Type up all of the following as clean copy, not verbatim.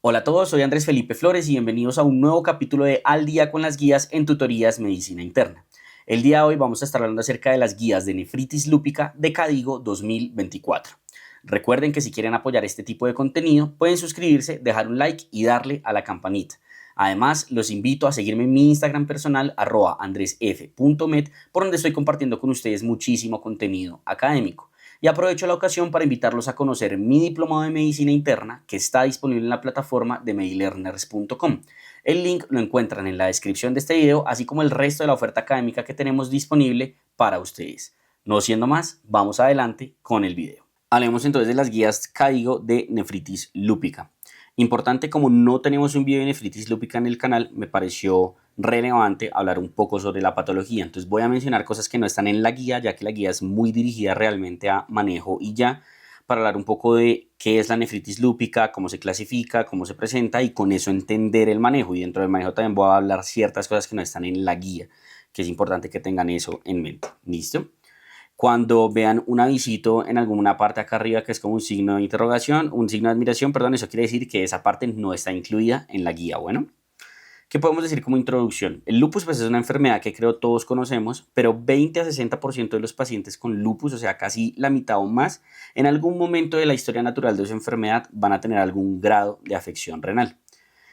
Hola a todos, soy Andrés Felipe Flores y bienvenidos a un nuevo capítulo de Al día con las guías en tutorías Medicina Interna. El día de hoy vamos a estar hablando acerca de las guías de nefritis lúpica de Cadigo 2024. Recuerden que si quieren apoyar este tipo de contenido pueden suscribirse, dejar un like y darle a la campanita. Además, los invito a seguirme en mi Instagram personal @andresf.med, por donde estoy compartiendo con ustedes muchísimo contenido académico. Y aprovecho la ocasión para invitarlos a conocer mi diplomado de medicina interna que está disponible en la plataforma de medilearners.com. El link lo encuentran en la descripción de este video, así como el resto de la oferta académica que tenemos disponible para ustedes. No siendo más, vamos adelante con el video. Hablemos entonces de las guías Cadigo de nefritis lúpica. Importante, como no tenemos un video de nefritis lúpica en el canal, me pareció relevante hablar un poco sobre la patología. Entonces voy a mencionar cosas que no están en la guía, ya que la guía es muy dirigida realmente a manejo y ya, para hablar un poco de qué es la nefritis lúpica, cómo se clasifica, cómo se presenta y con eso entender el manejo. Y dentro del manejo también voy a hablar ciertas cosas que no están en la guía, que es importante que tengan eso en mente. ¿Listo? Cuando vean un avisito en alguna parte acá arriba que es como un signo de interrogación, un signo de admiración, perdón, eso quiere decir que esa parte no está incluida en la guía. Bueno, ¿qué podemos decir como introducción? El lupus pues es una enfermedad que creo todos conocemos, pero 20 a 60% de los pacientes con lupus, o sea casi la mitad o más, en algún momento de la historia natural de su enfermedad van a tener algún grado de afección renal.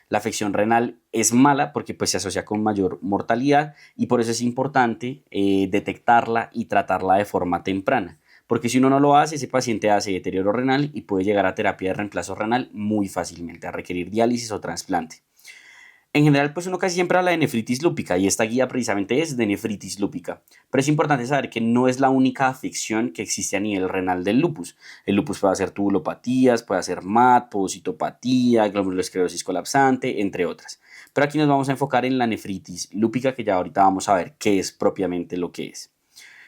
La afección renal es mala porque pues, se asocia con mayor mortalidad y por eso es importante detectarla y tratarla de forma temprana. Porque si uno no lo hace, ese paciente hace deterioro renal y puede llegar a terapia de reemplazo renal muy fácilmente, a requerir diálisis o trasplante. En general, pues uno casi siempre habla de nefritis lúpica y esta guía precisamente es de nefritis lúpica. Pero es importante saber que no es la única afección que existe a nivel renal del lupus. El lupus puede hacer tubulopatías, puede hacer MAT, pogocitopatía, glomerulosclerosis colapsante, entre otras. Pero aquí nos vamos a enfocar en la nefritis lúpica, que ya ahorita vamos a ver qué es propiamente lo que es.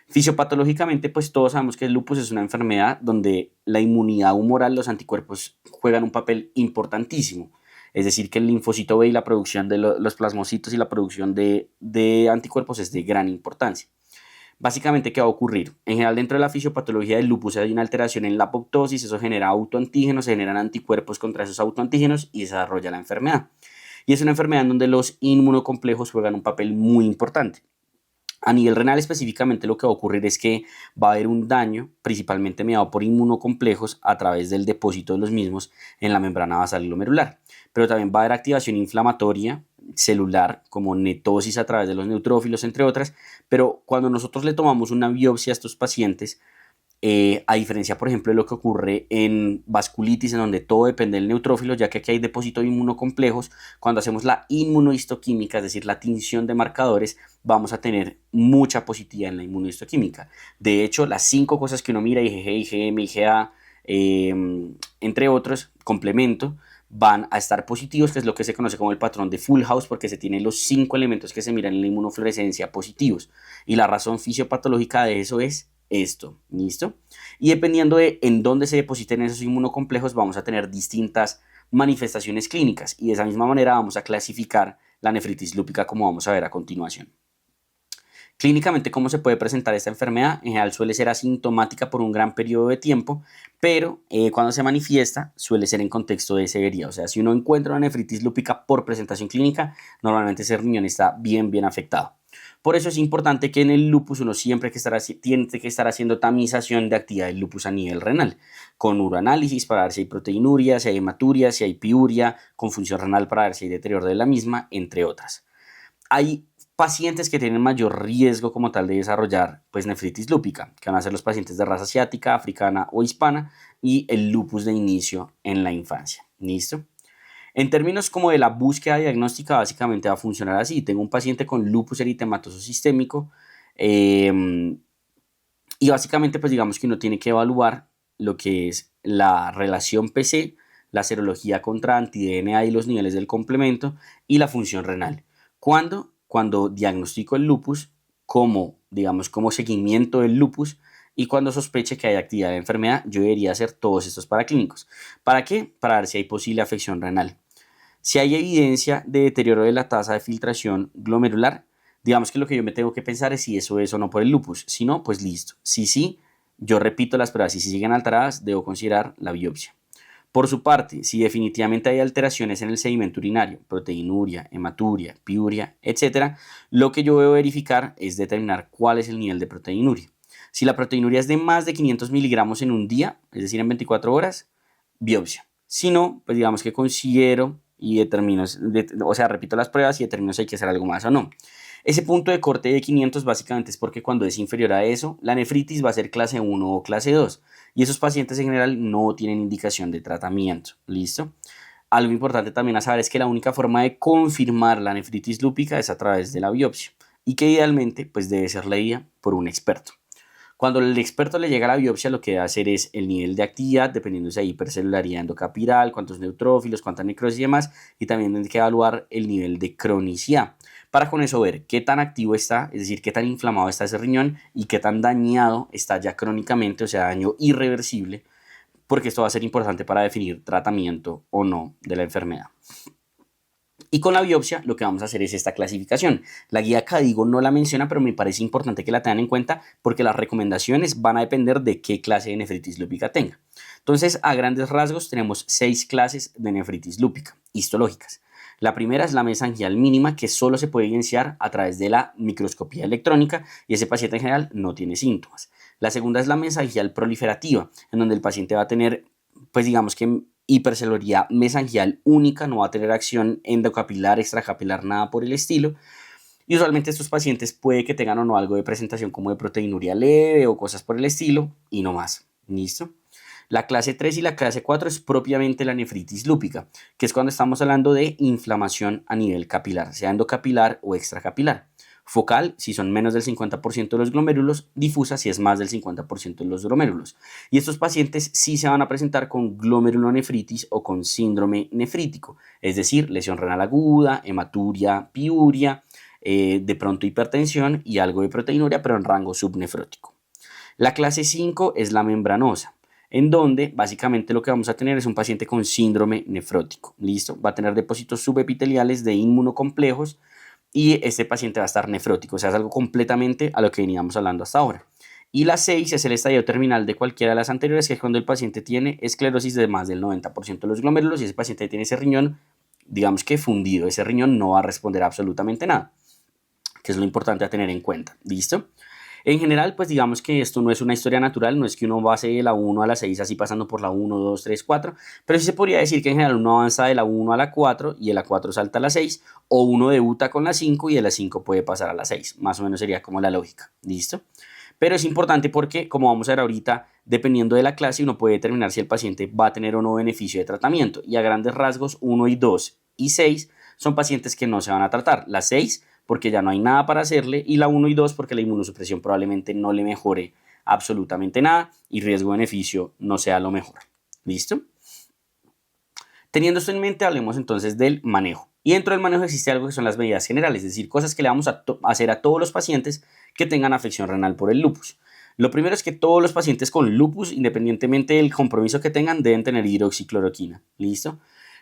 Fisiopatológicamente, pues todos sabemos que el lupus es una enfermedad donde la inmunidad humoral, los anticuerpos juegan un papel importantísimo. Es decir, que el linfocito B y la producción de los plasmocitos y la producción de anticuerpos es de gran importancia. Básicamente, ¿qué va a ocurrir? En general, dentro de la fisiopatología del lupus hay una alteración en la apoptosis, eso genera autoantígenos, se generan anticuerpos contra esos autoantígenos y se desarrolla la enfermedad. Y es una enfermedad en donde los inmunocomplejos juegan un papel muy importante. A nivel renal específicamente lo que va a ocurrir es que va a haber un daño principalmente mediado por inmunocomplejos a través del depósito de los mismos en la membrana basal glomerular. Pero también va a haber activación inflamatoria celular como netosis a través de los neutrófilos, entre otras. Pero cuando nosotros le tomamos una biopsia a estos pacientes, a diferencia, por ejemplo, de lo que ocurre en vasculitis, en donde todo depende del neutrófilo, ya que aquí hay depósito de inmunocomplejos, cuando hacemos la inmunohistoquímica, es decir, la tinción de marcadores, vamos a tener mucha positividad en la inmunohistoquímica. De hecho, las 5 cosas que uno mira, IgG, IgM, IgA, entre otros, complemento, van a estar positivos, que es lo que se conoce como el patrón de Full House, porque se tienen los 5 elementos que se miran en la inmunofluorescencia positivos. Y la razón fisiopatológica de eso es esto, ¿listo? Y dependiendo de en dónde se depositen esos inmunocomplejos, vamos a tener distintas manifestaciones clínicas y de esa misma manera vamos a clasificar la nefritis lúpica como vamos a ver a continuación. Clínicamente, ¿cómo se puede presentar esta enfermedad? En general suele ser asintomática por un gran periodo de tiempo, pero cuando se manifiesta suele ser en contexto de severidad. O sea, si uno encuentra una nefritis lúpica por presentación clínica, normalmente ese riñón está bien afectado. Por eso es importante que en el lupus uno siempre tiene que estar haciendo tamización de actividad del lupus a nivel renal, con uroanálisis para ver si hay proteinuria, si hay hematuria, si hay piuria, con función renal para ver si hay deterioro de la misma, entre otras. Hay pacientes que tienen mayor riesgo como tal de desarrollar pues nefritis lúpica, que van a ser los pacientes de raza asiática, africana o hispana y el lupus de inicio en la infancia. ¿Listo? En términos como de la búsqueda diagnóstica, básicamente va a funcionar así. Tengo un paciente con lupus eritematoso sistémico y básicamente pues digamos que uno tiene que evaluar lo que es la relación PC, la serología contra anti-DNA y los niveles del complemento y la función renal. ¿Cuándo? Cuando diagnostico el lupus como, digamos, como seguimiento del lupus y cuando sospeche que hay actividad de enfermedad, yo debería hacer todos estos paraclínicos. ¿Para qué? Para ver si hay posible afección renal. Si hay evidencia de deterioro de la tasa de filtración glomerular, digamos que lo que yo me tengo que pensar es si eso es o no por el lupus. Si no, pues listo. Si sí, yo repito las pruebas y si siguen alteradas, debo considerar la biopsia. Por su parte, si definitivamente hay alteraciones en el sedimento urinario, proteinuria, hematuria, piuria, etc., lo que yo debo verificar es determinar cuál es el nivel de proteinuria. Si la proteinuria es de más de 500 miligramos en un día, es decir, en 24 horas, biopsia. Si no, pues digamos que considero y determino, o sea, repito las pruebas y determino si hay que hacer algo más o no. Ese punto de corte de 500 básicamente es porque cuando es inferior a eso, la nefritis va a ser clase 1 o clase 2 y esos pacientes en general no tienen indicación de tratamiento. ¿Listo? Algo importante también a saber es que la única forma de confirmar la nefritis lúpica es a través de la biopsia y que idealmente pues debe ser leída por un experto. Cuando el experto le llega a la biopsia, lo que debe hacer es el nivel de actividad, dependiendo si hay hipercelularidad endocapital, cuántos neutrófilos, cuánta necrosis y demás, y también tiene que evaluar el nivel de cronicidad, para con eso ver qué tan activo está, es decir, qué tan inflamado está ese riñón y qué tan dañado está ya crónicamente, o sea, daño irreversible, porque esto va a ser importante para definir tratamiento o no de la enfermedad. Y con la biopsia lo que vamos a hacer es esta clasificación. La guía CADIGO no la menciona, pero me parece importante que la tengan en cuenta porque las recomendaciones van a depender de qué clase de nefritis lúpica tenga. Entonces, a grandes rasgos tenemos 6 clases de nefritis lúpica histológicas. La primera es la mesangial mínima, que solo se puede evidenciar a través de la microscopía electrónica y ese paciente en general no tiene síntomas. La segunda es la mesangial proliferativa, en donde el paciente va a tener, pues digamos que hipercelularidad mesangial única, no va a tener acción endocapilar, extracapilar, nada por el estilo. Y usualmente estos pacientes puede que tengan o no algo de presentación como de proteinuria leve o cosas por el estilo y no más. ¿Listo? La clase 3 y la clase 4 es propiamente la nefritis lúpica, que es cuando estamos hablando de inflamación a nivel capilar, sea endocapilar o extracapilar. Focal, si son menos del 50% de los glomérulos, difusa si es más del 50% de los glomérulos. Y estos pacientes sí se van a presentar con glomerulonefritis o con síndrome nefrítico, es decir, lesión renal aguda, hematuria, piuria, de pronto hipertensión y algo de proteinuria, pero en rango subnefrótico. La clase 5 es la membranosa, en donde básicamente lo que vamos a tener es un paciente con síndrome nefrótico. ¿Listo? Va a tener depósitos subepiteliales de inmunocomplejos y este paciente va a estar nefrótico, o sea, es algo completamente a lo que veníamos hablando hasta ahora. Y la 6 es el estadio terminal de cualquiera de las anteriores, que es cuando el paciente tiene esclerosis de más del 90% de los glomérulos y ese paciente tiene ese riñón, digamos que fundido, ese riñón no va a responder absolutamente nada, que es lo importante a tener en cuenta. ¿Listo? En general, pues digamos que esto no es una historia natural, no es que uno pase de la 1 a la 6 así pasando por la 1, 2, 3, 4, pero sí se podría decir que en general uno avanza de la 1 a la 4 y de la 4 salta a la 6, o uno debuta con la 5 y de la 5 puede pasar a la 6, más o menos sería como la lógica, ¿listo? Pero es importante porque, como vamos a ver ahorita, dependiendo de la clase uno puede determinar si el paciente va a tener o no beneficio de tratamiento, y a grandes rasgos 1 y 2 y 6 son pacientes que no se van a tratar. La 6 porque ya no hay nada para hacerle, y la 1 y 2 porque la inmunosupresión probablemente no le mejore absolutamente nada y riesgo-beneficio no sea lo mejor. ¿Listo? Teniendo esto en mente, hablemos entonces del manejo. Y dentro del manejo existe algo que son las medidas generales, es decir, cosas que le vamos a hacer a todos los pacientes que tengan afección renal por el lupus. Lo primero es que todos los pacientes con lupus, independientemente del compromiso que tengan, deben tener hidroxicloroquina. ¿Listo?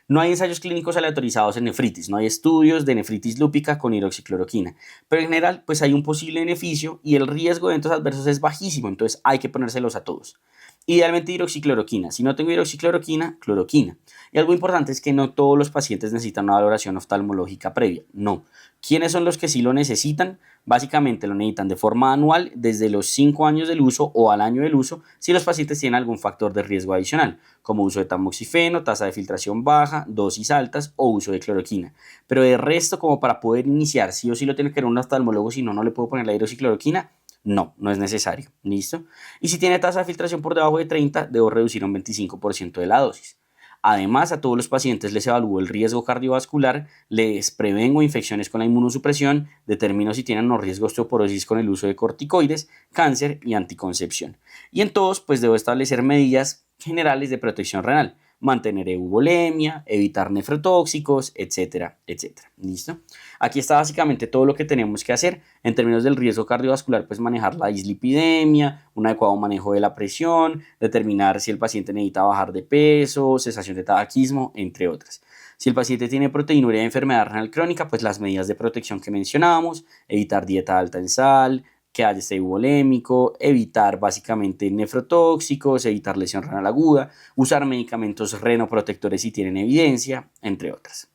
No hay ensayos clínicos aleatorizados en nefritis, no hay estudios de nefritis lúpica con hidroxicloroquina, pero en general pues hay un posible beneficio y el riesgo de eventos adversos es bajísimo, entonces hay que ponérselos a todos. Idealmente hidroxicloroquina, si no tengo hidroxicloroquina, cloroquina. Y algo importante es que no todos los pacientes necesitan una valoración oftalmológica previa, no. ¿Quiénes son los que sí lo necesitan? Básicamente lo necesitan de forma anual desde los 5 años del uso o al año del uso si los pacientes tienen algún factor de riesgo adicional, como uso de tamoxifeno, tasa de filtración baja, dosis altas o uso de cloroquina. Pero de resto, como para poder iniciar, sí o sí lo tiene que ver un oftalmólogo, si no, no le puedo poner la hidroxicloroquina. No, no es necesario. ¿Listo? Y si tiene tasa de filtración por debajo de 30, debo reducir un 25% de la dosis. Además, a todos los pacientes les evalúo el riesgo cardiovascular, les prevengo infecciones con la inmunosupresión, determino si tienen o riesgo de osteoporosis con el uso de corticoides, cáncer y anticoncepción. Y en todos, pues debo establecer medidas generales de protección renal, mantener euvolemia, evitar nefrotóxicos, etcétera, etcétera. ¿Listo? Aquí está básicamente todo lo que tenemos que hacer en términos del riesgo cardiovascular, pues manejar la dislipidemia, un adecuado manejo de la presión, determinar si el paciente necesita bajar de peso, cesación de tabaquismo, entre otras. Si el paciente tiene proteinuria de enfermedad renal crónica, pues las medidas de protección que mencionábamos, evitar dieta alta en sal, que haya este volémico, evitar básicamente nefrotóxicos, evitar lesión renal aguda, usar medicamentos renoprotectores si tienen evidencia, entre otras.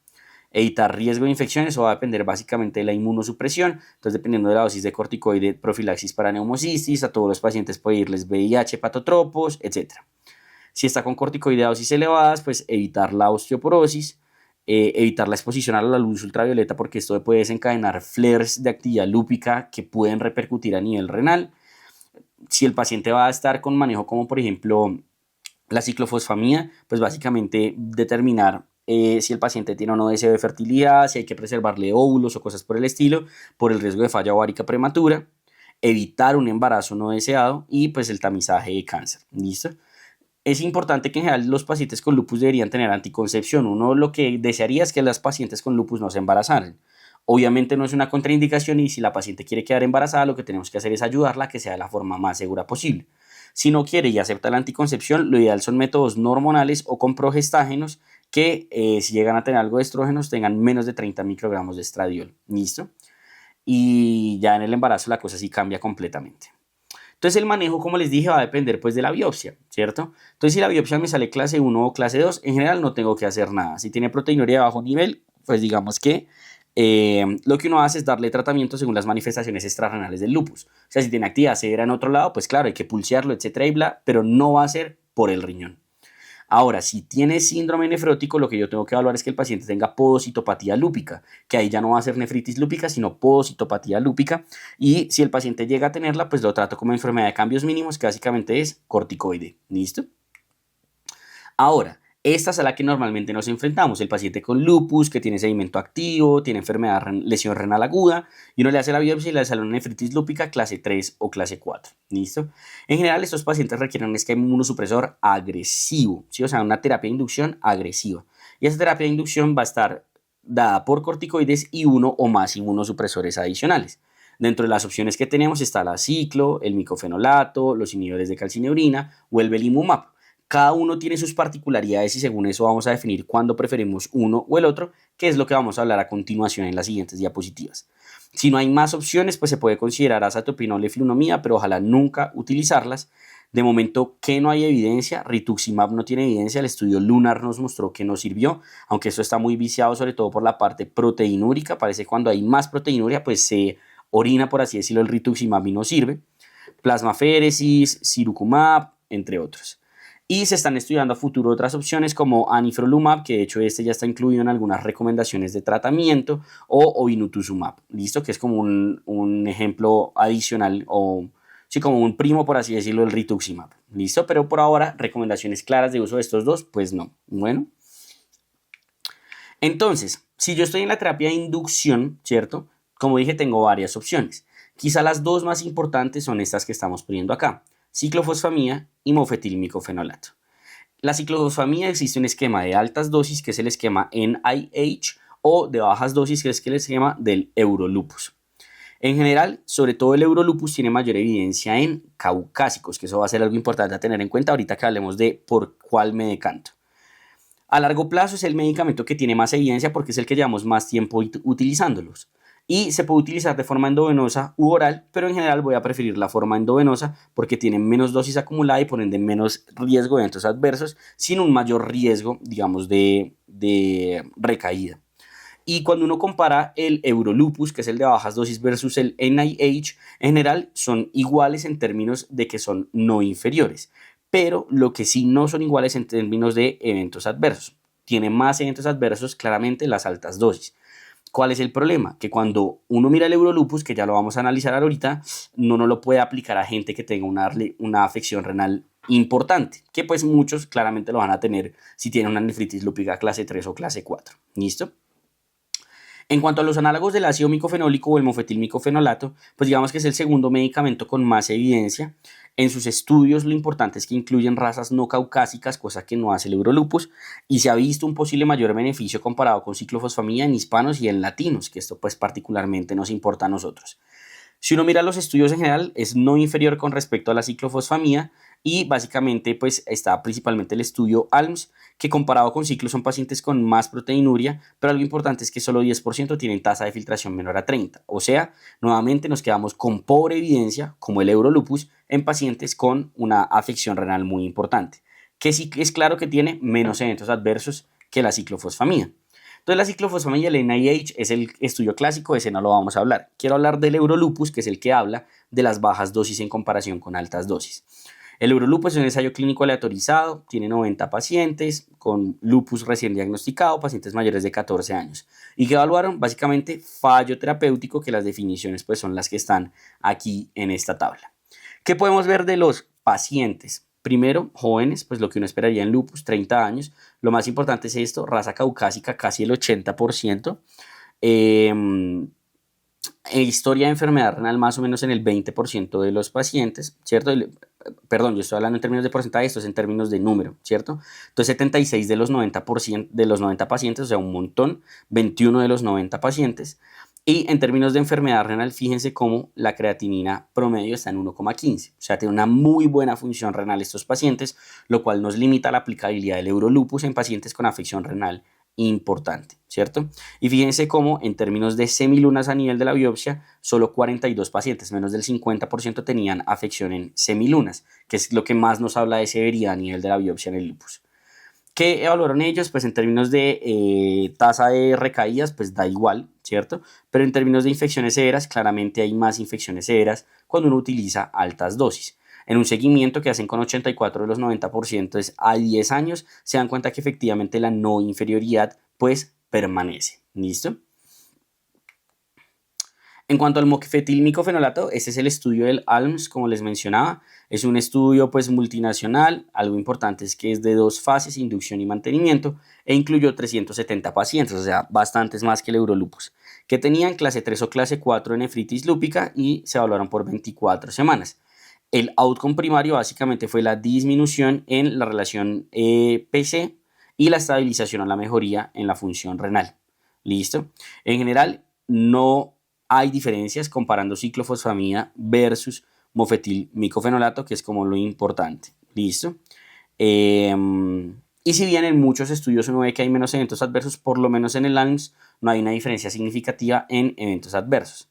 Evitar riesgo de infecciones, eso va a depender básicamente de la inmunosupresión, entonces dependiendo de la dosis de corticoide, profilaxis para neumocistis, a todos los pacientes puede irles VIH, hepatotropos, etc. Si está con corticoide a dosis elevadas, pues evitar la osteoporosis, evitar la exposición a la luz ultravioleta porque esto puede desencadenar flares de actividad lúpica que pueden repercutir a nivel renal. Si el paciente va a estar con manejo como por ejemplo la ciclofosfamida, pues básicamente determinar si el paciente tiene o no deseo de fertilidad, si hay que preservarle óvulos o cosas por el estilo, por el riesgo de falla ovárica prematura, evitar un embarazo no deseado y pues el tamizaje de cáncer. ¿Listo? Es importante que en general los pacientes con lupus deberían tener anticoncepción. Uno lo que desearía es que las pacientes con lupus no se embarazaran. Obviamente no es una contraindicación y si la paciente quiere quedar embarazada, lo que tenemos que hacer es ayudarla a que sea de la forma más segura posible. Si no quiere y acepta la anticoncepción, lo ideal son métodos no hormonales o con progestágenos que si llegan a tener algo de estrógenos tengan menos de 30 microgramos de estradiol. ¿Listo? Y ya en el embarazo la cosa sí cambia completamente. Entonces el manejo, como les dije, va a depender pues de la biopsia, ¿cierto? Entonces si la biopsia me sale clase 1 o clase 2, en general no tengo que hacer nada. Si tiene proteinuria de bajo nivel, pues digamos que lo que uno hace es darle tratamiento según las manifestaciones extrarrenales del lupus. O sea, si tiene actividad severa en otro lado, pues claro, hay que pulsearlo, etcétera, y bla, pero no va a ser por el riñón. Ahora, si tiene síndrome nefrótico, lo que yo tengo que evaluar es que el paciente tenga podocitopatía lúpica, que ahí ya no va a ser nefritis lúpica, sino podocitopatía lúpica. Y si el paciente llega a tenerla, pues lo trato como enfermedad de cambios mínimos, que básicamente es corticoide. ¿Listo? Ahora, esta es a la que normalmente nos enfrentamos, el paciente con lupus, que tiene sedimento activo, tiene enfermedad, lesión renal aguda, y uno le hace la biopsia y le sale una nefritis lúpica clase 3 o clase 4, ¿listo? En general, estos pacientes requieren un esquema inmunosupresor agresivo, ¿sí? O sea, una terapia de inducción agresiva. Y esa terapia de inducción va a estar dada por corticoides y uno o más inmunosupresores adicionales. Dentro de las opciones que tenemos está la ciclo, el micofenolato, los inhibidores de calcineurina o el belimumab. Cada uno tiene sus particularidades y según eso vamos a definir cuándo preferimos uno o el otro, que es lo que vamos a hablar a continuación en las siguientes diapositivas. Si no hay más opciones, pues se puede considerar azatopinol y flunomida, pero ojalá nunca utilizarlas. De momento que no hay evidencia, rituximab no tiene evidencia, el estudio Lunar nos mostró que no sirvió, aunque esto está muy viciado sobre todo por la parte proteinúrica, parece que cuando hay más proteinuria pues se orina, por así decirlo, el rituximab y no sirve. Plasmaféresis, sirukumab, entre otros. Y se están estudiando a futuro otras opciones como anifrolumab, que de hecho este ya está incluido en algunas recomendaciones de tratamiento, o oinutuzumab, ¿listo? Que es como un ejemplo adicional o sí, como un primo, por así decirlo, del rituximab, ¿listo? Pero por ahora, recomendaciones claras de uso de estos dos, pues no. Bueno. Entonces, si yo estoy en la terapia de inducción, ¿cierto? Como dije, tengo varias opciones. Quizá las dos más importantes son estas que estamos poniendo acá. Ciclofosfamida y mofetilmicofenolato. La ciclofosfamida existe un esquema de altas dosis que es el esquema NIH o de bajas dosis que es el esquema del Eurolupus. En general, sobre todo el Eurolupus tiene mayor evidencia en caucásicos, que eso va a ser algo importante a tener en cuenta ahorita que hablemos de por cuál me decanto. A largo plazo es el medicamento que tiene más evidencia porque es el que llevamos más tiempo utilizándolos. Y se puede utilizar de forma endovenosa u oral, pero en general voy a preferir la forma endovenosa porque tiene menos dosis acumulada y por ende menos riesgo de eventos adversos, sin un mayor riesgo, digamos, de recaída. Y cuando uno compara el Eurolupus, que es el de bajas dosis, versus el NIH, en general son iguales en términos de que son no inferiores, pero lo que sí no son iguales en términos de eventos adversos. Tiene más eventos adversos claramente las altas dosis. ¿Cuál es el problema? Que cuando uno mira el Eurolupus, que ya lo vamos a analizar ahorita, no lo puede aplicar a gente que tenga una afección renal importante, que pues muchos claramente lo van a tener si tienen una nefritis lúpica clase 3 o clase 4. ¿Listo? En cuanto a los análogos del ácido micofenólico o el mofetilmicofenolato, pues digamos que es el segundo medicamento con más evidencia. En sus estudios lo importante es que incluyen razas no caucásicas, cosa que no hace el Eurolupus, y se ha visto un posible mayor beneficio comparado con ciclofosfamida en hispanos y en latinos, que esto pues particularmente nos importa a nosotros. Si uno mira los estudios en general, es no inferior con respecto a la ciclofosfamida y básicamente pues está principalmente el estudio ALMS, que comparado con ciclos son pacientes con más proteinuria, pero algo importante es que solo 10% tienen tasa de filtración menor a 30, o sea, nuevamente nos quedamos con pobre evidencia, como el Eurolupus, en pacientes con una afección renal muy importante, que sí es claro que tiene menos eventos adversos que la ciclofosfamida. Entonces la ciclofosfamida y el NIH es el estudio clásico, ese no lo vamos a hablar. Quiero hablar del Eurolupus, que es el que habla de las bajas dosis en comparación con altas dosis. El Eurolupus es un ensayo clínico aleatorizado, tiene 90 pacientes con lupus recién diagnosticado, pacientes mayores de 14 años. ¿Y que evaluaron? Básicamente fallo terapéutico, que las definiciones pues son las que están aquí en esta tabla. ¿Qué podemos ver de los pacientes? Primero, jóvenes, pues lo que uno esperaría en lupus, 30 años. Lo más importante es esto, raza caucásica, casi el 80%. Historia de enfermedad renal más o menos en el 20% de los pacientes, ¿cierto? Perdón, yo estoy hablando en términos de porcentaje, esto es en términos de número, ¿cierto? Entonces 76 de los 90%, de los 90 pacientes, o sea, un montón, 21 de los 90 pacientes. Y en términos de enfermedad renal, fíjense cómo la creatinina promedio está en 1,15. O sea, tiene una muy buena función renal estos pacientes, lo cual nos limita la aplicabilidad del Eurolupus en pacientes con afección renal importante, ¿cierto? Y fíjense cómo en términos de semilunas a nivel de la biopsia, solo 42 pacientes, menos del 50% tenían afección en semilunas, que es lo que más nos habla de severidad a nivel de la biopsia en el lupus. ¿Qué evaluaron ellos? Pues en términos de tasa de recaídas, pues da igual, ¿cierto? Pero en términos de infecciones severas, claramente hay más infecciones severas cuando uno utiliza altas dosis. En un seguimiento que hacen con 84 de los 90% es a 10 años, se dan cuenta que efectivamente la no inferioridad pues permanece. ¿Listo? En cuanto al mofetilmicofenolato, este es el estudio del ALMS, como les mencionaba. Es un estudio pues multinacional. Algo importante es que es de 2 fases, inducción y mantenimiento, e incluyó 370 pacientes, o sea, bastantes más que el Eurolupus, que tenían clase 3 o clase 4 de nefritis lúpica y se evaluaron por 24 semanas. El outcome primario básicamente fue la disminución en la relación PC y la estabilización o la mejoría en la función renal. ¿Listo? En general, no hay diferencias comparando ciclofosfamida versus mofetilmicofenolato, que es como lo importante. ¿Listo? Y si bien en muchos estudios uno ve que hay menos eventos adversos, por lo menos en el ALMS no hay una diferencia significativa en eventos adversos.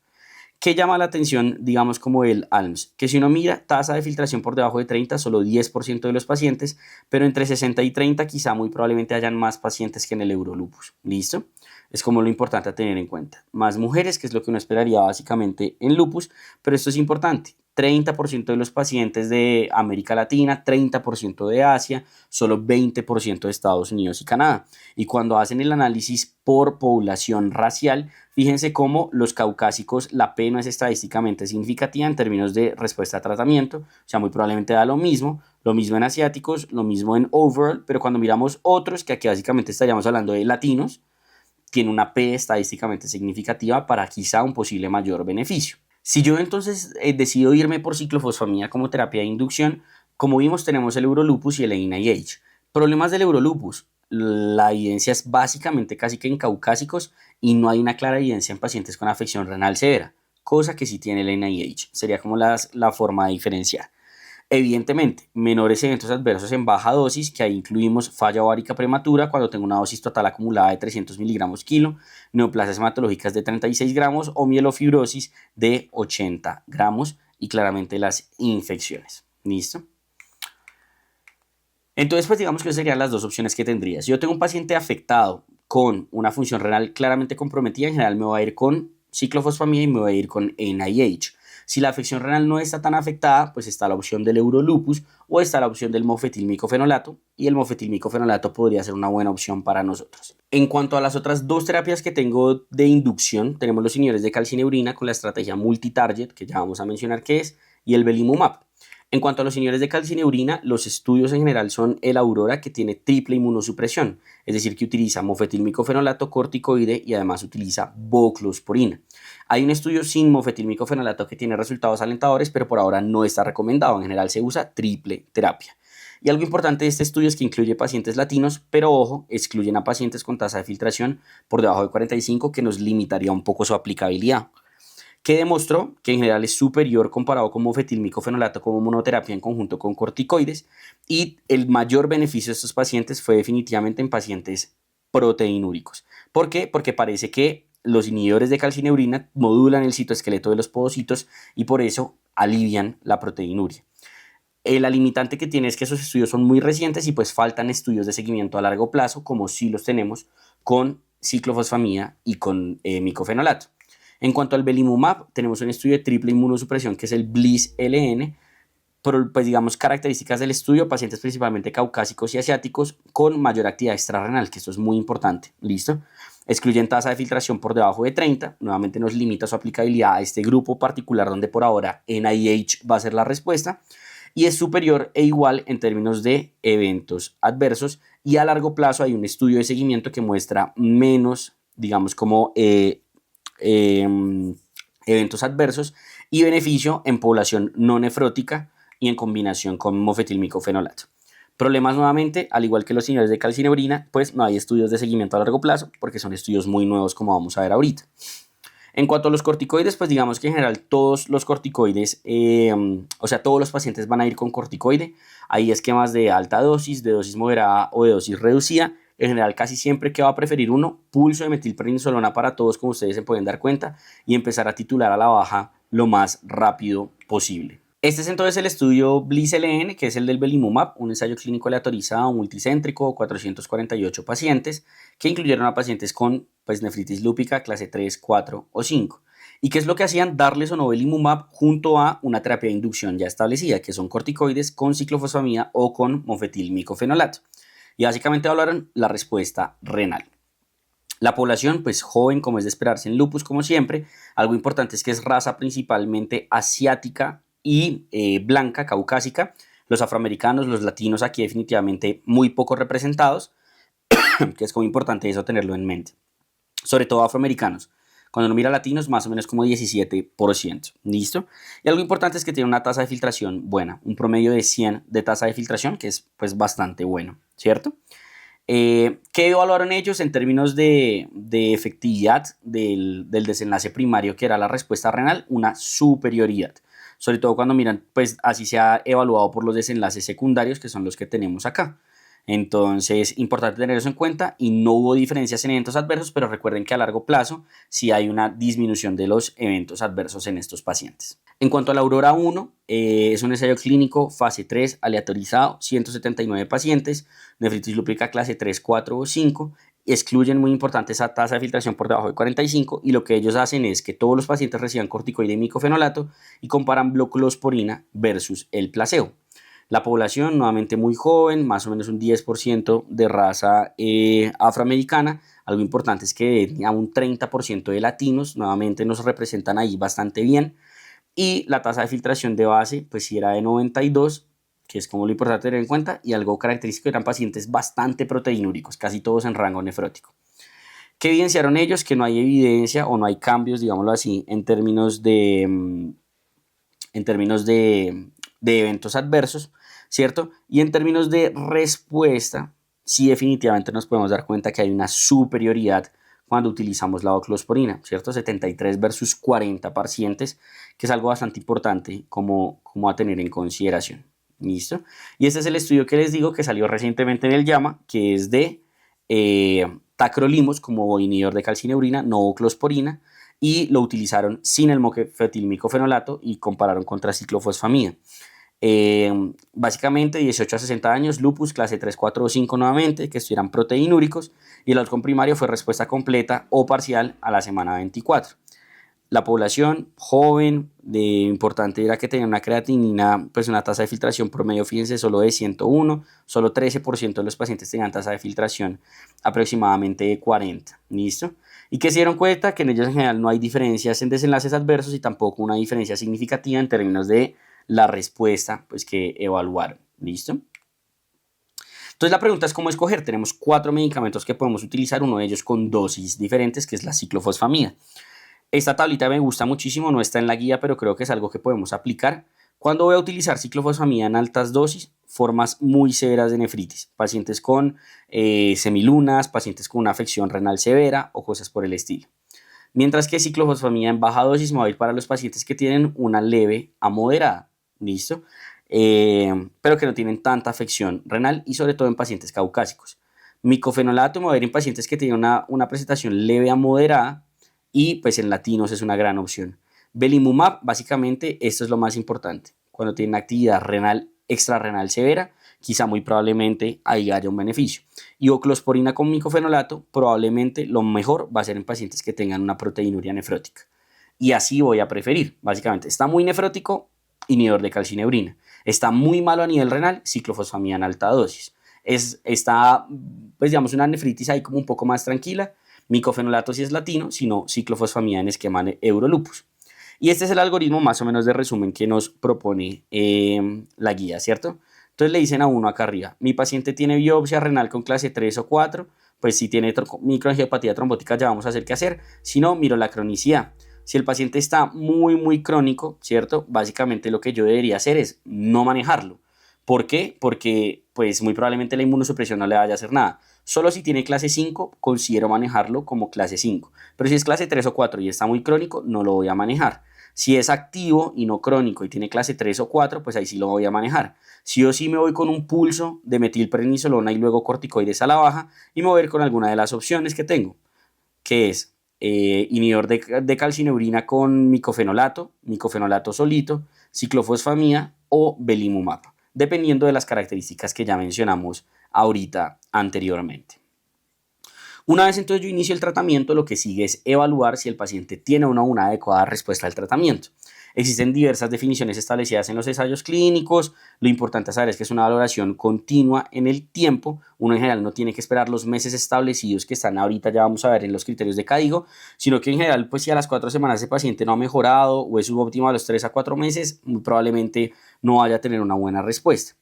¿Qué llama la atención, digamos, como el ALMS? Que si uno mira tasa de filtración por debajo de 30, solo 10% de los pacientes, pero entre 60 y 30 quizá muy probablemente hayan más pacientes que en el Eurolupus. ¿Listo? Es como lo importante a tener en cuenta. Más mujeres, que es lo que uno esperaría básicamente en lupus, pero esto es importante. 30% de los pacientes de América Latina, 30% de Asia, solo 20% de Estados Unidos y Canadá. Y cuando hacen el análisis por población racial, fíjense cómo los caucásicos, la P no es estadísticamente significativa en términos de respuesta a tratamiento, o sea, muy probablemente da lo mismo en asiáticos, lo mismo en overall, pero cuando miramos otros, que aquí básicamente estaríamos hablando de latinos, tiene una P estadísticamente significativa para quizá un posible mayor beneficio. Si yo entonces decido irme por ciclofosfamida como terapia de inducción, como vimos tenemos el Eurolupus y el NIH. Problemas del Eurolupus, la evidencia es básicamente casi que en caucásicos y no hay una clara evidencia en pacientes con afección renal severa, cosa que sí tiene el NIH, sería como la forma de diferenciar. Evidentemente, menores eventos adversos en baja dosis, que ahí incluimos falla ovárica prematura cuando tengo una dosis total acumulada de 300 miligramos kilo, neoplasias hematológicas de 36 gramos o mielofibrosis de 80 gramos y claramente las infecciones. ¿Listo? Entonces, pues digamos que esas serían las dos opciones que tendría. Si yo tengo un paciente afectado con una función renal claramente comprometida, en general me voy a ir con ciclofosfamida y me voy a ir con NIH. Si la afección renal no está tan afectada, pues está la opción del Eurolupus o está la opción del mofetilmicofenolato, y el mofetilmicofenolato podría ser una buena opción para nosotros. En cuanto a las otras dos terapias que tengo de inducción, tenemos los inhibidores de calcineurina con la estrategia multitarget, que ya vamos a mencionar qué es, y el belimumab. En cuanto a los inhibidores de calcineurina, los estudios en general son el Aurora, que tiene triple inmunosupresión, es decir, que utiliza mofetilmicofenolato, corticoide y además utiliza voclosporina. Hay un estudio sin mofetilmicofenolato que tiene resultados alentadores, pero por ahora no está recomendado. En general se usa triple terapia. Y algo importante de este estudio es que incluye pacientes latinos, pero ojo, excluyen a pacientes con tasa de filtración por debajo de 45, que nos limitaría un poco su aplicabilidad. que demostró que en general es superior comparado con mofetilmicofenolato como monoterapia en conjunto con corticoides, y el mayor beneficio de estos pacientes fue definitivamente en pacientes proteinúricos. ¿Por qué? Porque parece que los inhibidores de calcineurina modulan el citoesqueleto de los podocitos y por eso alivian la proteinuria. La limitante que tiene es que esos estudios son muy recientes y pues faltan estudios de seguimiento a largo plazo, como sí los tenemos con ciclofosfamida y con micofenolato. En cuanto al belimumab, tenemos un estudio de triple inmunosupresión que es el BLISS-LN, pero pues digamos características del estudio: pacientes principalmente caucásicos y asiáticos con mayor actividad extrarrenal, que esto es muy importante, ¿listo? Excluyen tasa de filtración por debajo de 30, nuevamente nos limita su aplicabilidad a este grupo particular donde por ahora NIH va a ser la respuesta, y es superior e igual en términos de eventos adversos, y a largo plazo hay un estudio de seguimiento que muestra menos, digamos, como eventos adversos y beneficio en población no nefrótica y en combinación con mofetilmicofenolato. Problemas nuevamente, al igual que los inhibidores de calcineurina, pues no hay estudios de seguimiento a largo plazo porque son estudios muy nuevos, como vamos a ver ahorita. En cuanto a los corticoides, pues digamos que en general todos los corticoides, o sea, todos los pacientes van a ir con corticoide. Hay esquemas de alta dosis, de dosis moderada o de dosis reducida. En general, casi siempre que va a preferir uno, pulso de metilprednisolona para todos, como ustedes se pueden dar cuenta, y empezar a titular a la baja lo más rápido posible. Este es entonces el estudio BLISS-LN, que es el del belimumab, un ensayo clínico aleatorizado multicéntrico, 448 pacientes, que incluyeron a pacientes con nefritis lúpica clase 3, 4 o 5. ¿Y qué es lo que hacían? Darles o no belimumab junto a una terapia de inducción ya establecida, que son corticoides con ciclofosfamida o con mofetilmicofenolato. Y básicamente hablaron la respuesta renal. La población, pues joven, como es de esperarse en lupus, como siempre. Algo importante es que es raza principalmente asiática y blanca, caucásica. Los afroamericanos, los latinos aquí definitivamente muy poco representados, que es como importante eso tenerlo en mente. Sobre todo afroamericanos. Cuando uno mira latinos, más o menos como 17%. ¿Listo? Y algo importante es que tiene una tasa de filtración buena, un promedio de 100 de tasa de filtración, que es pues bastante bueno, ¿cierto? ¿Qué evaluaron ellos en términos de efectividad del desenlace primario, que era la respuesta renal? Una superioridad. Sobre todo cuando miran, pues así se ha evaluado por los desenlaces secundarios, que son los que tenemos acá. Entonces, importante tener eso en cuenta, y no hubo diferencias en eventos adversos, pero recuerden que a largo plazo sí hay una disminución de los eventos adversos en estos pacientes. En cuanto a la Aurora 1, es un ensayo clínico fase 3 aleatorizado, 179 pacientes, nefritis lúpica clase 3, 4 o 5, excluyen, muy importante, esa tasa de filtración por debajo de 45, y lo que ellos hacen es que todos los pacientes reciban corticoide y micofenolato y comparan bloclosporina versus el placebo. La población nuevamente muy joven, más o menos un 10% de raza afroamericana. Algo importante es que a un 30% de latinos, nuevamente nos representan ahí bastante bien. Y la tasa de filtración de base, pues sí era de 92, que es como lo importante tener en cuenta. Y algo característico, eran pacientes bastante proteinúricos, casi todos en rango nefrótico. ¿Qué evidenciaron ellos? Que no hay evidencia o no hay cambios, digámoslo así, en términos de eventos adversos, ¿cierto? Y en términos de respuesta, sí definitivamente nos podemos dar cuenta que hay una superioridad cuando utilizamos la oclosporina, ¿cierto? 73 versus 40 pacientes, que es algo bastante importante como a tener en consideración. ¿Listo? Y este es el estudio que les digo que salió recientemente en el JAMA, que es de tacrolimus como inhibidor de calcineurina, no oclosporina, y lo utilizaron sin el mofetilmicofenolato y compararon contra ciclofosfamida. Básicamente 18 a 60 años, lupus, clase 3, 4 o 5 nuevamente, que estuvieran proteinúricos, y el outcome primario fue respuesta completa o parcial a la semana 24. La población joven, importante era que tenía una creatinina, pues una tasa de filtración promedio, fíjense, solo de 101, solo 13% de los pacientes tenían tasa de filtración aproximadamente de 40, ¿listo? Y que se dieron cuenta que en ellos en general no hay diferencias en desenlaces adversos y tampoco una diferencia significativa en términos de la respuesta pues, que evaluaron, ¿listo? Entonces la pregunta es cómo escoger. Tenemos 4 medicamentos que podemos utilizar, uno de ellos con dosis diferentes, que es la ciclofosfamida. Esta tablita me gusta muchísimo, no está en la guía, pero creo que es algo que podemos aplicar. Cuando voy a utilizar ciclofosfamida en altas dosis, formas muy severas de nefritis, pacientes con semilunas, pacientes con una afección renal severa o cosas por el estilo. Mientras que ciclofosfamida en baja dosis me va a ir para los pacientes que tienen una leve a moderada, ¿listo? Pero que no tienen tanta afección renal y sobre todo en pacientes caucásicos. Micofenolato me va a ir en pacientes que tienen una presentación leve a moderada y pues en latinos es una gran opción. Belimumab, básicamente, esto es lo más importante. Cuando tienen actividad renal extrarrenal severa, quizá muy probablemente ahí haya un beneficio. Y oclosporina con micofenolato, probablemente lo mejor va a ser en pacientes que tengan una proteinuria nefrótica. Y así voy a preferir, básicamente. Está muy nefrótico, inhibidor de calcineurina. Está muy malo a nivel renal, ciclofosfamida en alta dosis. Está, pues digamos, una nefritis ahí como un poco más tranquila. Micofenolato si es latino, sino ciclofosfamida en esquema de Eurolupus. Y este es el algoritmo más o menos de resumen que nos propone la guía, ¿cierto? Entonces le dicen a uno acá arriba, mi paciente tiene biopsia renal con clase 3 o 4, pues si tiene microangiopatía trombótica ya vamos a hacer qué hacer, si no, miro la cronicidad. Si el paciente está muy crónico, ¿cierto? Básicamente lo que yo debería hacer es no manejarlo. ¿Por qué? Porque pues muy probablemente la inmunosupresión no le vaya a hacer nada. Solo si tiene clase 5, considero manejarlo como clase 5. Pero si es clase 3 o 4 y está muy crónico, no lo voy a manejar. Si es activo y no crónico y tiene clase 3 o 4, pues ahí sí lo voy a manejar. Sí o sí me voy con un pulso de metilprednisolona y luego corticoides a la baja y me voy a ir con alguna de las opciones que tengo, que es inhibidor de calcineurina con micofenolato solito, ciclofosfamida o belimumab, dependiendo de las características que ya mencionamos ahorita anteriormente. Una vez entonces yo inicio el tratamiento, lo que sigue es evaluar si el paciente tiene o no una adecuada respuesta al tratamiento. Existen diversas definiciones establecidas en los ensayos clínicos. Lo importante saber es que es una valoración continua en el tiempo. Uno en general no tiene que esperar los meses establecidos que están ahorita, ya vamos a ver en los criterios de CADIGO, sino que en general, pues si a las 4 semanas ese paciente no ha mejorado o es subóptimo a los 3 a 4 meses, muy probablemente no vaya a tener una buena respuesta.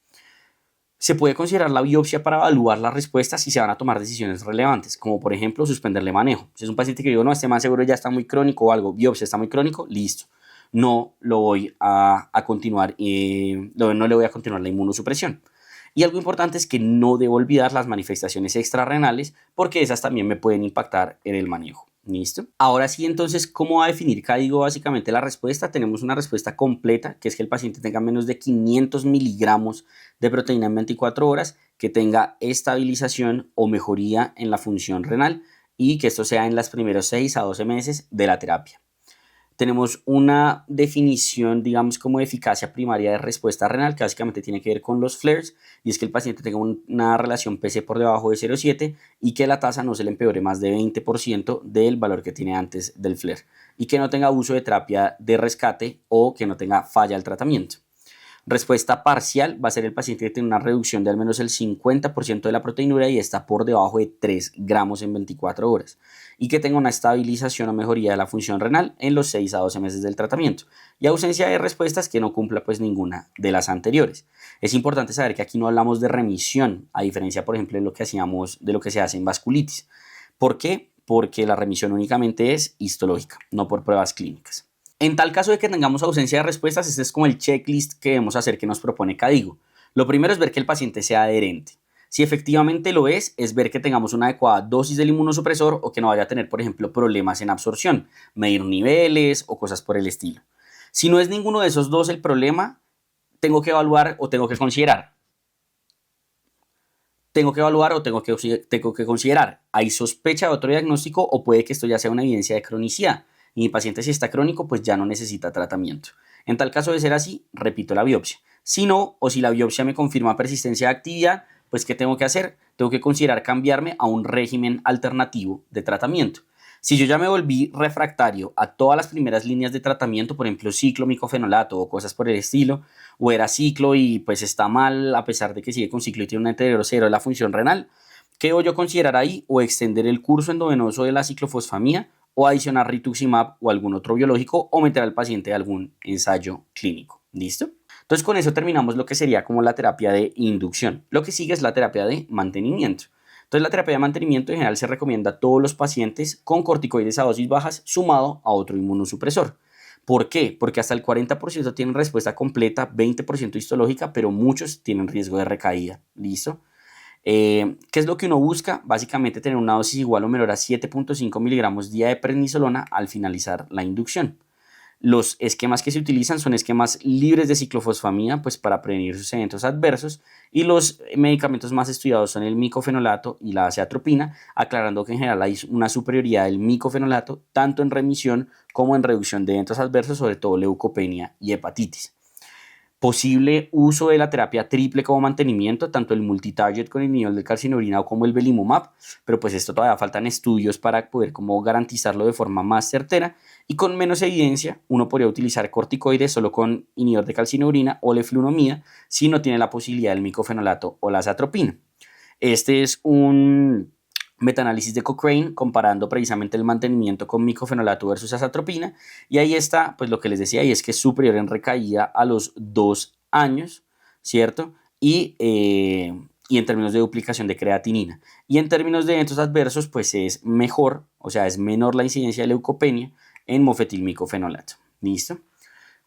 Se puede considerar la biopsia para evaluar la respuesta si se van a tomar decisiones relevantes, como por ejemplo suspenderle manejo. Si es un paciente que digo, no, este más seguro ya está muy crónico o algo, biopsia está muy crónico, listo. No lo voy a continuar, no le voy a continuar la inmunosupresión. Y algo importante es que no debo olvidar las manifestaciones extrarrenales porque esas también me pueden impactar en el manejo. ¿Listo? Ahora sí, entonces, ¿cómo va a definir CADIGO básicamente la respuesta? Tenemos una respuesta completa, que es que el paciente tenga menos de 500 miligramos de proteína en 24 horas, que tenga estabilización o mejoría en la función renal y que esto sea en los primeros 6 a 12 meses de la terapia. Tenemos una definición, digamos, como de eficacia primaria de respuesta renal, que básicamente tiene que ver con los flares, y es que el paciente tenga una relación PC por debajo de 0,7 y que la tasa no se le empeore más de 20% del valor que tiene antes del flare, y que no tenga uso de terapia de rescate o que no tenga falla al tratamiento. Respuesta parcial va a ser el paciente que tiene una reducción de al menos el 50% de la proteinura y está por debajo de 3 gramos en 24 horas y que tenga una estabilización o mejoría de la función renal en los 6 a 12 meses del tratamiento y ausencia de respuestas que no cumpla pues ninguna de las anteriores. Es importante saber que aquí no hablamos de remisión, a diferencia por ejemplo de lo que se hace en vasculitis. ¿Por qué? Porque la remisión únicamente es histológica, no por pruebas clínicas. En tal caso de que tengamos ausencia de respuestas, este es como el checklist que debemos hacer que nos propone CADIGO. Lo primero es ver que el paciente sea adherente. Si efectivamente lo es ver que tengamos una adecuada dosis del inmunosupresor o que no vaya a tener, por ejemplo, problemas en absorción, medir niveles o cosas por el estilo. Si no es ninguno de esos dos el problema, tengo que evaluar o tengo que considerar. Tengo que considerar, ¿hay sospecha de otro diagnóstico o puede que esto ya sea una evidencia de cronicidad? Y mi paciente si está crónico pues ya no necesita tratamiento. En tal caso de ser así, repito la biopsia. Si no, o si la biopsia me confirma persistencia de actividad, pues ¿qué tengo que hacer? Tengo que considerar cambiarme a un régimen alternativo de tratamiento. Si yo ya me volví refractario a todas las primeras líneas de tratamiento, por ejemplo ciclo, micofenolato o cosas por el estilo, o era ciclo y pues está mal a pesar de que sigue con ciclo y tiene un deterioro cero de la función renal, ¿qué debo yo considerar ahí? O extender el curso endovenoso de la ciclofosfamida o adicionar rituximab o algún otro biológico o meter al paciente a algún ensayo clínico. ¿Listo? Entonces con eso terminamos lo que sería como la terapia de inducción. Lo que sigue es la terapia de mantenimiento. Entonces la terapia de mantenimiento en general se recomienda a todos los pacientes con corticoides a dosis bajas sumado a otro inmunosupresor. ¿Por qué? Porque hasta el 40% tienen respuesta completa, 20% histológica, pero muchos tienen riesgo de recaída. ¿Listo? ¿Qué es lo que uno busca? Básicamente tener una dosis igual o menor a 7.5 miligramos día de prednisolona al finalizar la inducción. Los esquemas que se utilizan son esquemas libres de ciclofosfamina, pues para prevenir sus eventos adversos, y los medicamentos más estudiados son el micofenolato y la azeatropina, aclarando que en general hay una superioridad del micofenolato tanto en remisión como en reducción de eventos adversos, sobre todo leucopenia y hepatitis. Posible uso de la terapia triple como mantenimiento, tanto el multitarget con inhibidor de calcineurin como el belimumab, pero pues esto todavía faltan estudios para poder como garantizarlo de forma más certera, y con menos evidencia uno podría utilizar corticoides solo con inhibidor de calcineurina o leflunomida si no tiene la posibilidad del micofenolato o la azatropina. Este es un metaanálisis de Cochrane comparando precisamente el mantenimiento con micofenolato versus azatropina, y ahí está pues lo que les decía, y es que es superior en recaída a los 2 años, ¿cierto? Y en términos de duplicación de creatinina. Y en términos de eventos adversos, pues es mejor, o sea, es menor la incidencia de leucopenia en mofetilmicofenolato. ¿Listo?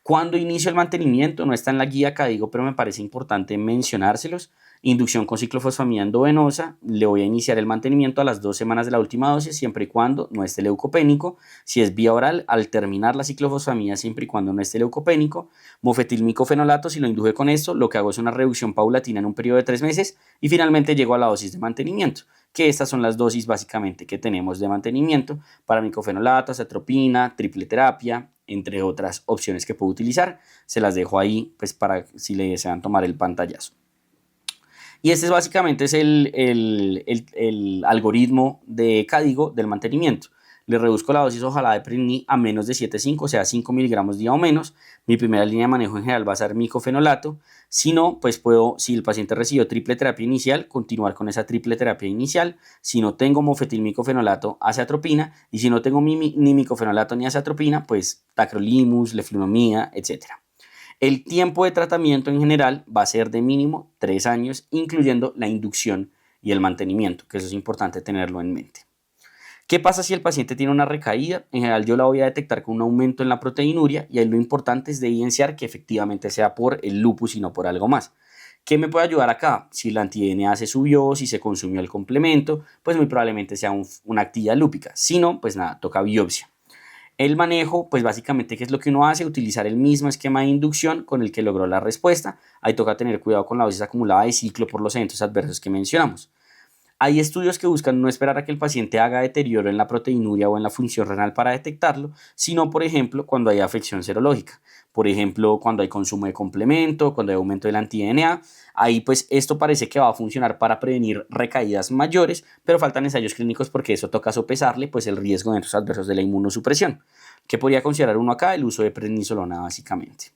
Cuando inicio el mantenimiento, no está en la guía acá, digo, pero me parece importante mencionárselos. Inducción con ciclofosfamida endovenosa, le voy a iniciar el mantenimiento a las 2 semanas de la última dosis, siempre y cuando no esté leucopénico. Si es vía oral, al terminar la ciclofosfamida, siempre y cuando no esté leucopénico. Mofetilmicofenolato, si lo induje con esto, lo que hago es una reducción paulatina en un periodo de 3 meses y finalmente llego a la dosis de mantenimiento, que estas son las dosis básicamente que tenemos de mantenimiento para micofenolato, azatropina, triple terapia, entre otras opciones que puedo utilizar. Se las dejo ahí pues para si le desean tomar el pantallazo. Y este es básicamente el algoritmo de Cadigo del mantenimiento. Le reduzco la dosis ojalá de Prevni a menos de 7.5, o sea 5 miligramos día o menos. Mi primera línea de manejo en general va a ser micofenolato. Si no, pues puedo, si el paciente recibió triple terapia inicial, continuar con esa triple terapia inicial. Si no tengo mofetilmicofenolato, azeatropina. Y si no tengo ni micofenolato ni azeatropina, pues tacrolimus, leflunomida, etc. El tiempo de tratamiento en general va a ser de mínimo 3 años, incluyendo la inducción y el mantenimiento, que eso es importante tenerlo en mente. ¿Qué pasa si el paciente tiene una recaída? En general yo la voy a detectar con un aumento en la proteinuria, y ahí lo importante es de evidenciar que efectivamente sea por el lupus y no por algo más. ¿Qué me puede ayudar acá? Si la anti-DNA se subió, si se consumió el complemento, pues muy probablemente sea una actividad lúpica. Si no, pues nada, toca biopsia. El manejo, pues básicamente, ¿qué es lo que uno hace? Utilizar el mismo esquema de inducción con el que logró la respuesta. Ahí toca tener cuidado con la dosis acumulada de ciclo por los eventos adversos que mencionamos. Hay estudios que buscan no esperar a que el paciente haga deterioro en la proteinuria o en la función renal para detectarlo, sino, por ejemplo, cuando hay afección serológica. Por ejemplo, cuando hay consumo de complemento, cuando hay aumento del anti-DNA. Ahí, pues, esto parece que va a funcionar para prevenir recaídas mayores, pero faltan ensayos clínicos porque eso toca sopesarle, pues, el riesgo de eventos adversos de la inmunosupresión. ¿Qué podría considerar uno acá? El uso de prednisolona, básicamente.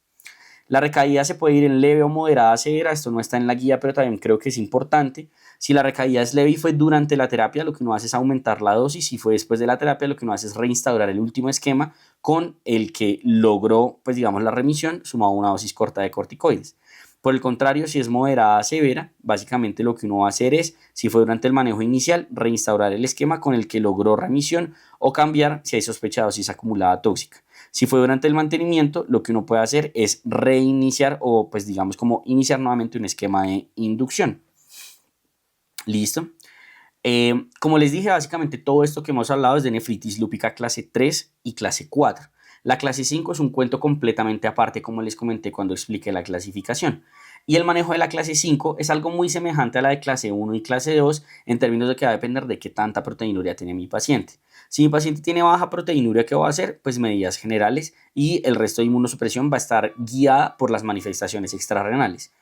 La recaída se puede ir en leve o moderada a severa, esto no está en la guía, pero también creo que es importante. Si la recaída es leve y fue durante la terapia, lo que uno hace es aumentar la dosis. Si fue después de la terapia, lo que uno hace es reinstaurar el último esquema con el que logró, pues digamos, la remisión, sumado a una dosis corta de corticoides. Por el contrario, si es moderada a severa, básicamente lo que uno va a hacer es, si fue durante el manejo inicial, reinstaurar el esquema con el que logró remisión o cambiar si hay sospecha de dosis acumulada tóxica. Si fue durante el mantenimiento, lo que uno puede hacer es reiniciar o pues digamos como iniciar nuevamente un esquema de inducción. ¿Listo? Como les dije, básicamente todo esto que hemos hablado es de nefritis lúpica clase 3 y clase 4. La clase 5 es un cuento completamente aparte, como les comenté cuando expliqué la clasificación. Y el manejo de la clase 5 es algo muy semejante a la de clase 1 y clase 2 en términos de que va a depender de qué tanta proteinuria tiene mi paciente. Si mi paciente tiene baja proteinuria, ¿qué va a hacer? Pues medidas generales, y el resto de inmunosupresión va a estar guiada por las manifestaciones extrarrenales.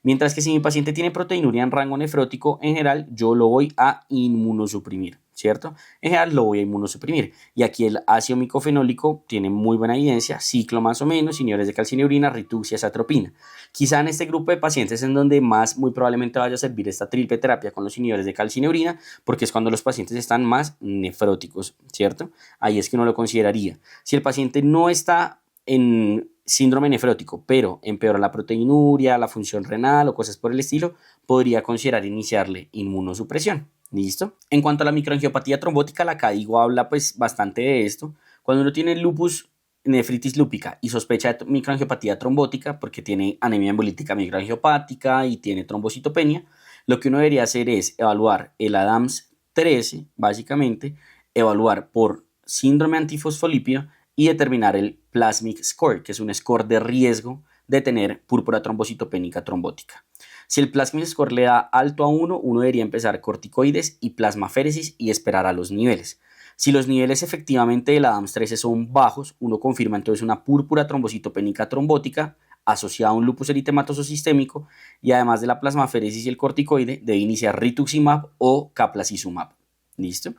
Mientras que si mi paciente tiene proteinuria en rango nefrótico, en general yo lo voy a inmunosuprimir, ¿cierto? En general lo voy a inmunosuprimir. Y aquí el ácido micofenólico tiene muy buena evidencia, ciclo más o menos, inhibidores de calcineurina, rituxia, azatropina. Quizá en este grupo de pacientes en donde más muy probablemente vaya a servir esta triple terapia con los inhibidores de calcineurina, porque es cuando los pacientes están más nefróticos, ¿cierto? Ahí es que uno lo consideraría. Si el paciente no está en síndrome nefrótico, pero empeora la proteinuria, la función renal o cosas por el estilo, podría considerar iniciarle inmunosupresión. ¿Listo? En cuanto a la microangiopatía trombótica, la CADIGO habla pues bastante de esto. Cuando uno tiene lupus, nefritis lúpica y sospecha de microangiopatía trombótica, porque tiene anemia hemolítica microangiopática y tiene trombocitopenia, lo que uno debería hacer es evaluar el ADAMS 13, básicamente, evaluar por síndrome antifosfolípido y determinar el Plasmic Score, que es un score de riesgo de tener púrpura trombocitopénica trombótica. Si el Plasmic Score le da alto a 1, uno debería empezar corticoides y plasmaféresis y esperar a los niveles. Si los niveles efectivamente del ADAMS 13 son bajos, uno confirma entonces una púrpura trombocitopénica trombótica asociada a un lupus eritematoso sistémico, y además de la plasmaféresis y el corticoide, debe iniciar rituximab o caplacizumab. ¿Listo?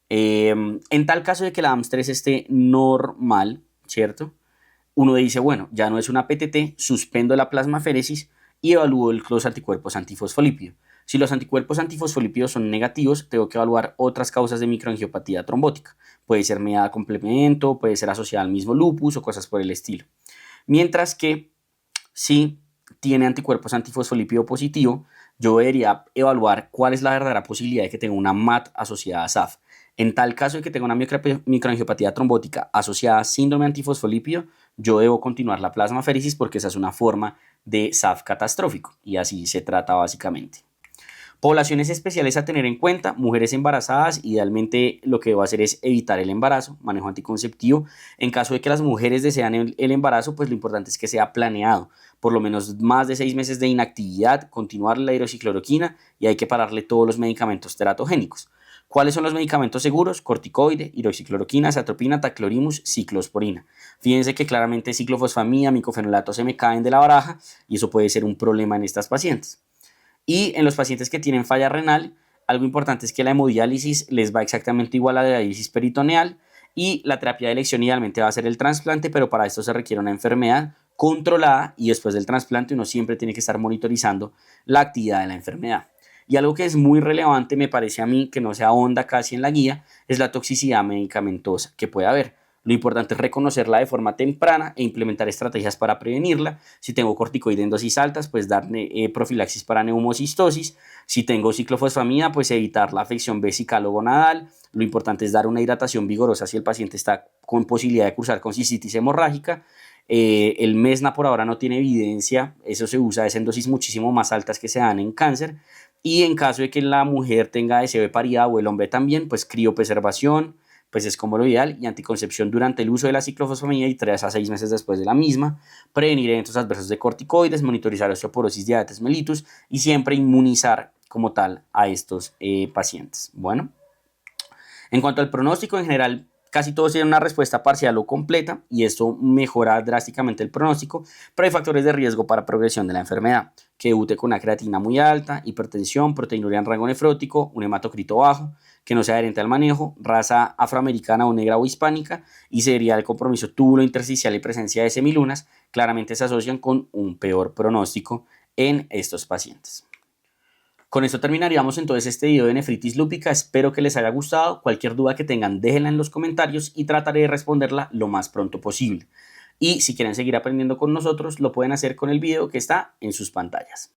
En tal caso de que la ADAMS 3 esté normal, ¿cierto? Uno dice, bueno, ya no es una PTT, suspendo la plasmaféresis y evalúo los anticuerpos antifosfolípidos. Si los anticuerpos antifosfolípidos son negativos, tengo que evaluar otras causas de microangiopatía trombótica. Puede ser mediada a complemento, puede ser asociada al mismo lupus o cosas por el estilo. Mientras que si tiene anticuerpos antifosfolípido positivo, yo debería evaluar cuál es la verdadera posibilidad de que tenga una MAT asociada a SAF. En tal caso de que tenga una microangiopatía trombótica asociada a síndrome antifosfolípido, yo debo continuar la plasmaféresis porque esa es una forma de SAF catastrófico y así se trata básicamente. Poblaciones especiales a tener en cuenta: mujeres embarazadas. Idealmente lo que debo hacer es evitar el embarazo, manejo anticonceptivo. En caso de que las mujeres desean el embarazo, pues lo importante es que sea planeado, por lo menos más de 6 meses de inactividad, continuar la hidroxicloroquina y hay que pararle todos los medicamentos teratogénicos. ¿Cuáles son los medicamentos seguros? Corticoide, hidroxicloroquina, atropina, taclorimus, ciclosporina. Fíjense que claramente ciclofosfamida, micofenolato se me caen de la baraja y eso puede ser un problema en estas pacientes. Y en los pacientes que tienen falla renal, algo importante es que la hemodiálisis les va exactamente igual a la diálisis peritoneal y la terapia de elección idealmente va a ser el trasplante, pero para esto se requiere una enfermedad controlada y después del trasplante uno siempre tiene que estar monitorizando la actividad de la enfermedad. Y algo que es muy relevante, me parece a mí, que no se ahonda casi en la guía, es la toxicidad medicamentosa que puede haber. Lo importante es reconocerla de forma temprana e implementar estrategias para prevenirla. Si tengo corticoide en dosis altas, pues dar profilaxis para neumocistosis. Si tengo ciclofosfamida, pues evitar la afección vesical-gonadal. Lo importante es dar una hidratación vigorosa si el paciente está con posibilidad de cursar con cistitis hemorrágica. El Mesna por ahora no tiene evidencia, eso se usa es en dosis muchísimo más altas que se dan en cáncer. Y en caso de que la mujer tenga deseo de paridad o el hombre también, pues criopreservación, pues es como lo ideal, y anticoncepción durante el uso de la ciclofosfamida y 3 a 6 meses después de la misma, prevenir eventos adversos de corticoides, monitorizar osteoporosis, diabetes mellitus y siempre inmunizar como tal a estos pacientes. Bueno, en cuanto al pronóstico, en general casi todos tienen una respuesta parcial o completa y esto mejora drásticamente el pronóstico, pero hay factores de riesgo para progresión de la enfermedad, que debute con una creatina muy alta, hipertensión, proteinuria en rango nefrótico, un hematocrito bajo, que no sea adherente al manejo, raza afroamericana o negra o hispánica y sería el compromiso túbulo intersticial y presencia de semilunas, claramente se asocian con un peor pronóstico en estos pacientes. Con esto terminaríamos entonces este video de nefritis lúpica. Espero que les haya gustado. Cualquier duda que tengan, déjenla en los comentarios y trataré de responderla lo más pronto posible. Y si quieren seguir aprendiendo con nosotros, lo pueden hacer con el video que está en sus pantallas.